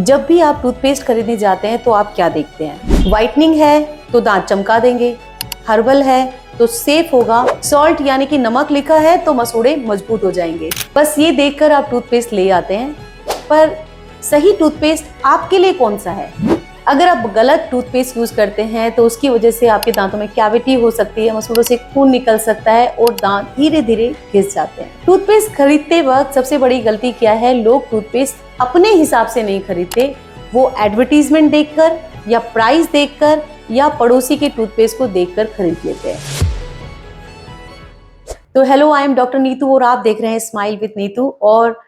जब भी आप टूथपेस्ट खरीदने जाते हैं तो आप क्या देखते हैं? व्हाइटनिंग है तो दांत चमका देंगे, हर्बल है तो सेफ होगा, सॉल्ट यानी कि नमक लिखा है तो मसूड़े मजबूत हो जाएंगे। बस ये देखकर आप टूथपेस्ट ले आते हैं, पर सही टूथपेस्ट आपके लिए कौन सा है? अगर आप गलत टूथपेस्ट यूज करते हैं तो उसकी वजह से आपके दांतों में कैविटी हो सकती है, मसूड़ों से खून निकल सकता है और दांत धीरे धीरे घिस जाते हैं। टूथपेस्ट खरीदते वक्त सबसे बड़ी गलती क्या है? लोग टूथपेस्ट अपने हिसाब से नहीं खरीदते, वो एडवर्टीजमेंट देखकर या प्राइस देखकर या पड़ोसी के टूथपेस्ट को देखकर खरीद लेते हैं। तो hello, I am doctor Neetu और आप देख रहे हैं स्माइल विद नीतू और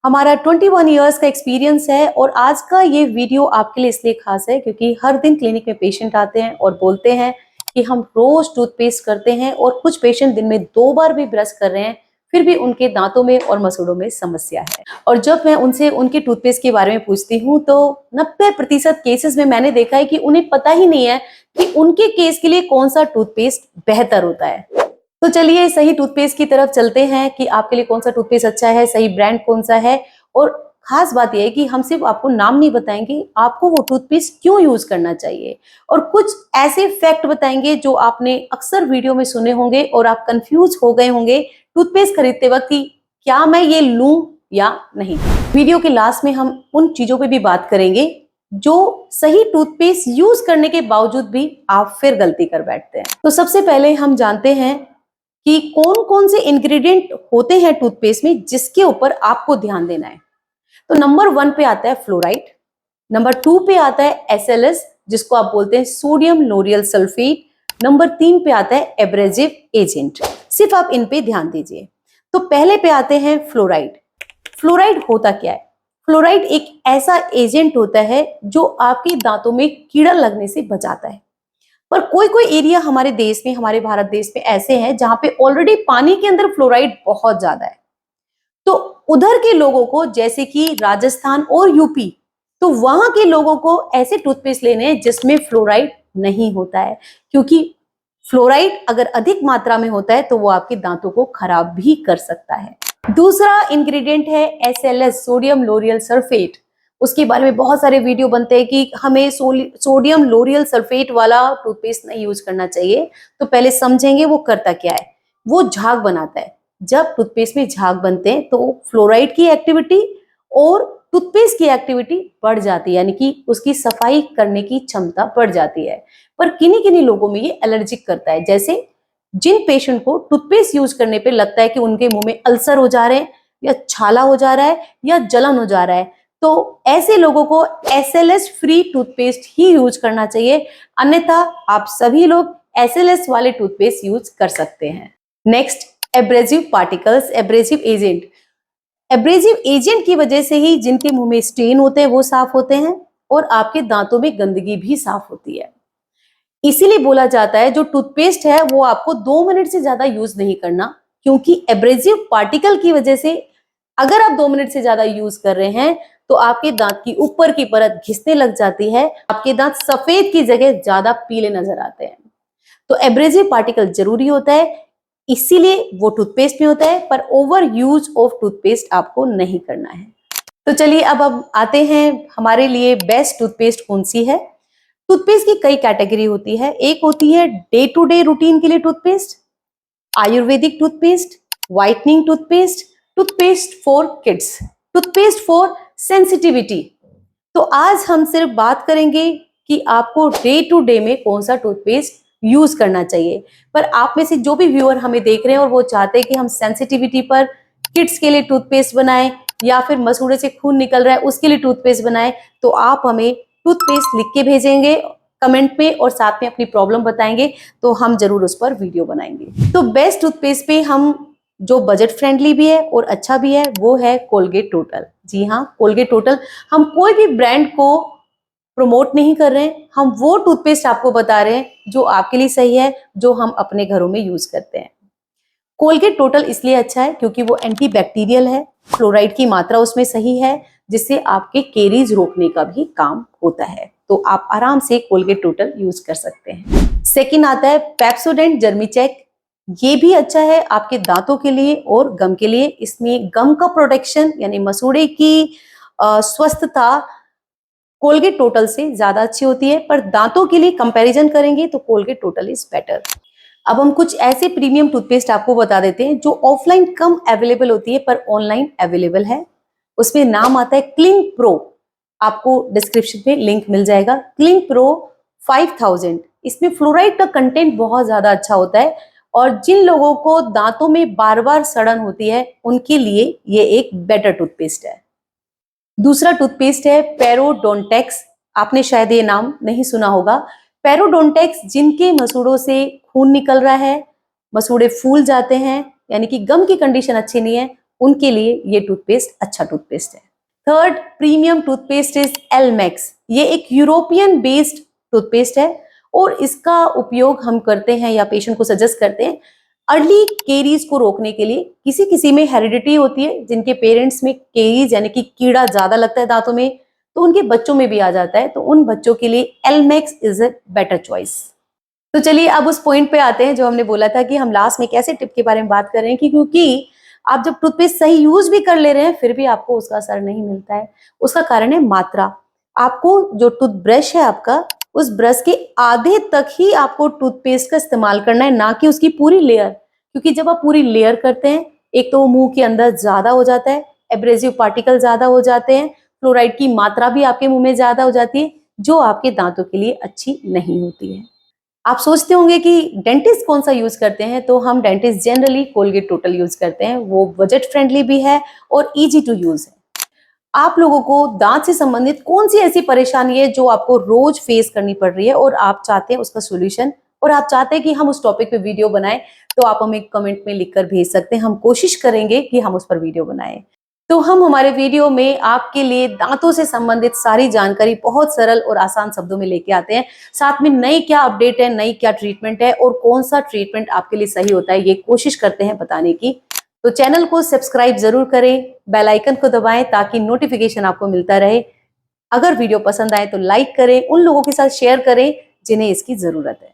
हमारा 21 इयर्स का एक्सपीरियंस है। और आज का ये वीडियो आपके लिए इसलिए खास है क्योंकि हर दिन क्लिनिक में पेशेंट आते हैं और बोलते हैं कि हम रोज टूथपेस्ट करते हैं और कुछ पेशेंट दिन में 2 बार भी ब्रश कर रहे हैं, फिर भी उनके दांतों में और मसूड़ों में समस्या है। और जब मैं उनसे उनके टूथपेस्ट के बारे में पूछती हूँ तो 90% केसेस में मैंने देखा है कि उन्हें पता ही नहीं है कि उनके केस के लिए कौन सा टूथपेस्ट बेहतर होता है। तो चलिए सही टूथपेस्ट की तरफ चलते हैं कि आपके लिए कौन सा टूथपेस्ट अच्छा है, सही ब्रांड कौन सा है। और खास बात यह है कि हम सिर्फ आपको नाम नहीं बताएंगे, आपको वो टूथपेस्ट क्यों यूज करना चाहिए और कुछ ऐसे फैक्ट बताएंगे जो आपने अक्सर वीडियो में सुने होंगे और आप कंफ्यूज हो गए होंगे टूथपेस्ट खरीदते वक्त कि क्या मैं ये लूं या नहीं। वीडियो के लास्ट में हम उन चीजों पे भी बात करेंगे जो सही टूथपेस्ट यूज करने के बावजूद भी आप फिर गलती कर बैठते हैं। तो सबसे पहले हम जानते हैं कि कौन कौन से इंग्रेडिएंट होते हैं टूथपेस्ट में जिसके ऊपर आपको ध्यान देना है। तो नंबर 1 पे आता है फ्लोराइड, नंबर 2 पे आता है SLS जिसको आप बोलते हैं सोडियम लोरियल सल्फेट, नंबर 3 पे आता है एब्रेसिव एजेंट। सिर्फ आप इन पे ध्यान दीजिए। तो पहले पे आते हैं फ्लोराइड। फ्लोराइड होता क्या है? फ्लोराइड एक ऐसा एजेंट होता है जो आपके दांतों में कीड़ा लगने से बचाता है। पर कोई कोई एरिया हमारे देश में, हमारे भारत देश में ऐसे हैं जहां पे ऑलरेडी पानी के अंदर फ्लोराइड बहुत ज्यादा है। तो उधर के लोगों को, जैसे कि राजस्थान और यूपी, तो वहां के लोगों को ऐसे टूथपेस्ट लेने हैं जिसमें फ्लोराइड नहीं होता है, क्योंकि फ्लोराइड अगर अधिक मात्रा में होता है तो वो आपके दांतों को खराब भी कर सकता है। दूसरा इंग्रेडिएंट है SLS, सोडियम लोरियल सल्फेट। उसके बारे में बहुत सारे वीडियो बनते हैं कि हमें सोडियम लोरियल सल्फेट वाला टूथपेस्ट नहीं यूज करना चाहिए। तो पहले समझेंगे वो करता क्या है। वो झाग बनाता है। जब टूथपेस्ट में झाग बनते हैं तो फ्लोराइड की एक्टिविटी और टूथपेस्ट की एक्टिविटी बढ़ जाती है, यानी कि उसकी सफाई करने की क्षमता बढ़ जाती है। पर किन्हीं किन्हीं लोगों में ये एलर्जिक करता है। जैसे जिन पेशेंट को टूथपेस्ट यूज करने पे लगता है कि उनके मुंह में अल्सर हो जा रहे हैं या छाला हो जा रहा है या जलन हो जा रहा है, तो ऐसे लोगों को SLS फ्री टूथपेस्ट ही यूज करना चाहिए। अन्यथा आप सभी लोग SLS वाले टूथपेस्ट यूज कर सकते हैं। Next, abrasive particles, abrasive agent. Abrasive agent की वजह से ही जिनके मुंह में स्टेन होते हैं वो साफ होते हैं और आपके दांतों में गंदगी भी साफ होती है। इसीलिए बोला जाता है जो टूथपेस्ट है वो आपको 2 मिनट से ज्यादा यूज नहीं करना, क्योंकि एब्रेसिव पार्टिकल की वजह से अगर आप 2 मिनट से ज्यादा यूज कर रहे हैं तो आपके दांत की ऊपर की परत घिसने लग जाती है, आपके दांत सफेद की जगह ज्यादा पीले नजर आते हैं। तो एब्रेसिव पार्टिकल जरूरी होता है, इसीलिए वो टूथपेस्ट में होता है, पर ओवर यूज ऑफ टूथपेस्ट आपको नहीं करना है। तो चलिए अब हम आते हैं हमारे लिए बेस्ट टूथपेस्ट कौन सी है। टूथपेस्ट की कई कैटेगरी होती है। एक होती है डे टू डे रूटीन के लिए toothpaste, Ayurvedic toothpaste, whitening toothpaste, toothpaste for kids, toothpaste for sensitivity. तो आज हम सिर्फ बात करेंगे कि आपको डे टू डे में कौन सा टूथपेस्ट यूज करना चाहिए। पर आप में से जो भी व्यूअर हमें देख रहे हैं और वो चाहते हैं कि हम सेंसिटिविटी पर किड्स के लिए टूथपेस्ट बनाएं या फिर मसूड़े से खून निकल रहा है उसके लिए टूथपेस्ट बनाएं, तो आप हमें टूथपेस्ट लिख के भेजेंगे कमेंट में और साथ में अपनी प्रॉब्लम बताएंगे, तो हम जरूर उस पर वीडियो बनाएंगे। तो बेस्ट टूथपेस्ट पे हम जो बजट फ्रेंडली भी है और अच्छा भी है वो है कोलगेट टोटल। जी हाँ, कोलगेट टोटल। हम कोई भी ब्रांड को प्रमोट नहीं कर रहे हैं, हम वो टूथपेस्ट आपको बता रहे हैं जो आपके लिए सही है, जो हम अपने घरों में यूज करते हैं। कोलगेट टोटल इसलिए अच्छा है क्योंकि वो एंटीबैक्टीरियल है, फ्लोराइड की मात्रा उसमें सही है जिससे आपके केरीज रोकने का भी काम होता है। तो आप आराम से कोलगेट टोटल यूज कर सकते हैं। सेकंड आता है पेप्सोडेंट जर्मीचेक। ये भी अच्छा है आपके दांतों के लिए और गम के लिए। इसमें गम का प्रोटेक्शन यानी मसूड़े की स्वस्थता कोलगेट टोटल से ज्यादा अच्छी होती है, पर दांतों के लिए कंपैरिजन करेंगे तो कोलगेट टोटल इज बेटर। अब हम कुछ ऐसे प्रीमियम टूथपेस्ट आपको बता देते हैं जो ऑफलाइन कम अवेलेबल होती है पर ऑनलाइन अवेलेबल है। उसमें नाम आता है क्लिंक प्रो, आपको डिस्क्रिप्शन में लिंक मिल जाएगा। क्लिंक प्रो 5000, इसमें फ्लोराइड का कंटेंट बहुत ज्यादा अच्छा होता है और जिन लोगों को दांतों में बार बार सड़न होती है उनके लिए ये एक बेटर टूथपेस्ट है। दूसरा टूथपेस्ट है पेरोडोंटेक्स, आपने शायद ये नाम नहीं सुना होगा। पेरोडोंटेक्स जिनके मसूड़ों से खून निकल रहा है, मसूड़े फूल जाते हैं, यानी कि गम की कंडीशन अच्छी नहीं है, उनके लिए ये टूथपेस्ट अच्छा टूथपेस्ट है। Third premium toothpaste is Elmex. ये एक यूरोपियन बेस्ड टूथपेस्ट है और इसका उपयोग हम करते हैं या पेशेंट को सजेस्ट करते हैं अर्ली केरीज को रोकने के लिए। किसी किसी में हेरिडिटी होती है, जिनके पेरेंट्स में केरीज यानी कि कीड़ा ज्यादा लगता है दांतों में, तो उनके बच्चों में भी आ जाता है, तो उन बच्चों के लिए एलमेक्स इज अ बेटर चॉइस। तो चलिए अब उस पॉइंट पे आते हैं जो हमने बोला था कि हम लास्ट में कैसे टिप के बारे में बात कर रहे हैं कि क्योंकि आप जब टूथपेस्ट सही यूज भी कर ले रहे हैं फिर भी आपको उसका असर नहीं मिलता है। उसका कारण है मात्रा। आपको जो टूथब्रश है आपका, उस ब्रश के आधे तक ही आपको टूथपेस्ट का इस्तेमाल करना है, ना कि उसकी पूरी लेयर। क्योंकि जब आप पूरी लेयर करते हैं, एक तो वो मुंह के अंदर ज्यादा हो जाता है, एब्रेसिव पार्टिकल ज्यादा हो जाते हैं, फ्लोराइड की मात्रा भी आपके मुंह में ज्यादा हो जाती है, जो आपके दांतों के लिए अच्छी नहीं होती है। आप सोचते होंगे कि डेंटिस्ट कौन सा यूज करते हैं, तो हम dentist generally Colgate total use करते हैं। वो बजट फ्रेंडली भी है और इजी टू यूज है। आप लोगों को दांत से संबंधित कौन सी ऐसी परेशानी है जो आपको रोज फेस करनी पड़ रही है और आप चाहते हैं उसका सॉल्यूशन, और आप चाहते हैं कि हम उस टॉपिक पे वीडियो बनाएं, तो आप हमें कमेंट में लिखकर भेज सकते हैं। हम कोशिश करेंगे कि हम उस पर वीडियो बनाएं। तो हम हमारे वीडियो में आपके लिए दांतों से संबंधित सारी जानकारी बहुत सरल और आसान शब्दों में लेके आते हैं। साथ में नई क्या अपडेट है, नई क्या ट्रीटमेंट है और कौन सा ट्रीटमेंट आपके लिए सही होता है, ये कोशिश करते हैं बताने की। तो चैनल को सब्सक्राइब जरूर करें, बेल आइकन को दबाएं ताकि नोटिफिकेशन आपको मिलता रहे। अगर वीडियो पसंद आए तो लाइक करें, उन लोगों के साथ शेयर करें जिन्हें इसकी जरूरत है।